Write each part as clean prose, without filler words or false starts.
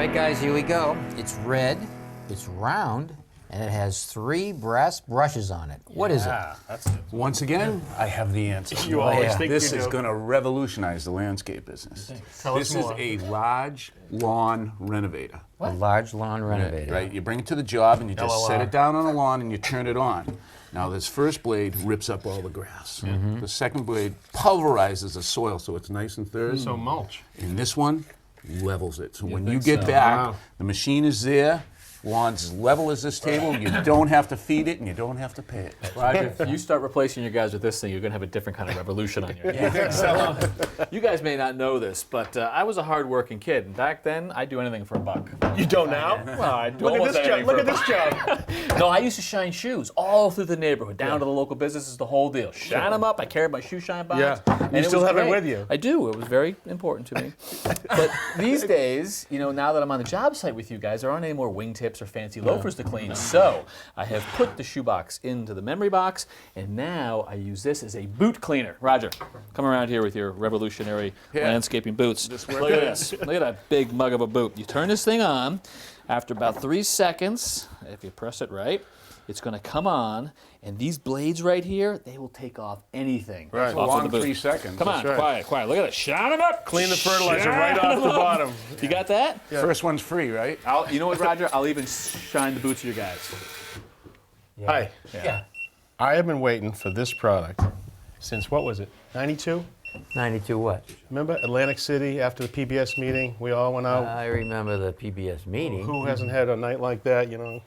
right, guys, here we go. It's red, it's round, and it has 3 brass brushes on it. What is it? That's it. Once again, I have the answer. You always yeah. think This you is do. going to revolutionize the landscape business. Tell us This is more. a large lawn renovator. A large lawn renovator. Right, you bring it to the job and you just set LOR. it down on the lawn and you turn it on. Now this first blade rips up all the grass. The second blade pulverizes the soil so it's nice and third. So mulch. And this one levels it. So when you get back, the machine is there, lawn's as level as this table, you don't have to feed it and you don't have to pay it. Roger, if you start replacing your guys with this thing, you're going to have a different kind of revolution on your hands. You guys may not know this, but I was a hard-working kid. And back then, I'd do anything for $1. You don't now? Well, I'd do Look at almost this job. anything Look for at this job. No, I used to shine shoes all through the neighborhood, down to the local businesses, the whole deal. Shine them up. I carried my shoe shine box. Yeah. And You still was have it great. with you? I do. It was very important to me. But these days, you know, now that I'm on the job site with you guys, there aren't any more wingtips or fancy loafers to clean. So I have put the shoebox into the memory box, and now I use this as a boot cleaner. Roger, come around here with your revolutionary landscaping boots. Look at this. Look at that big mug of a boot. You turn this thing on. After about 3 seconds, if you press it right, it's going to come on, and these blades right here, they will take off anything. Right. A Off long of the boot. 3 seconds. Come on, right. quiet, quiet. Look at that. Shine them up. Clean the fertilizer Shine right off the 'em up. bottom. You got that? First one's free, right? You know what, Roger? I'll even shine the boots of your guys. Hi. Yeah. I have been waiting for this product since, what was it, 92? 92 what? Remember Atlantic City after the PBS meeting? We all went out. I remember the PBS meeting. Who hasn't had a night like that, you know?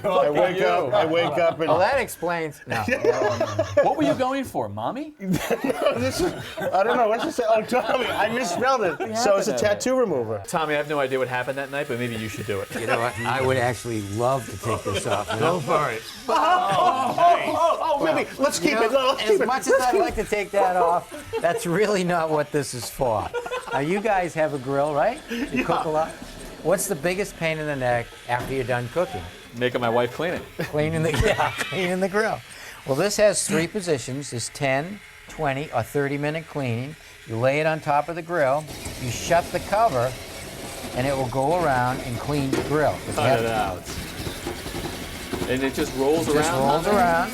I wake up and Well, that explains. No. What were you going for, mommy? this is, I don't know, what's it say? Oh, Tommy, I misspelled it. So it's a tattoo remover. Tommy, I have no idea what happened that night, but maybe you should do it. You know what? I would actually love to take this off. You know? Go for it. Oh, maybe, let's keep it. No, let's As keep it. much as I'd like to take that off, that's really not what this is for. Now, you guys have a grill, right? You cook a lot. What's the biggest pain in the neck after you're done cooking? Making my wife clean it. Cleaning the grill. Well, this has 3 positions. There's 10, 20, or 30-minute cleaning. You lay it on top of the grill. You shut the cover, and it will go around and clean the grill. If you Cut have- it out. And it just rolls Just around? rolls around.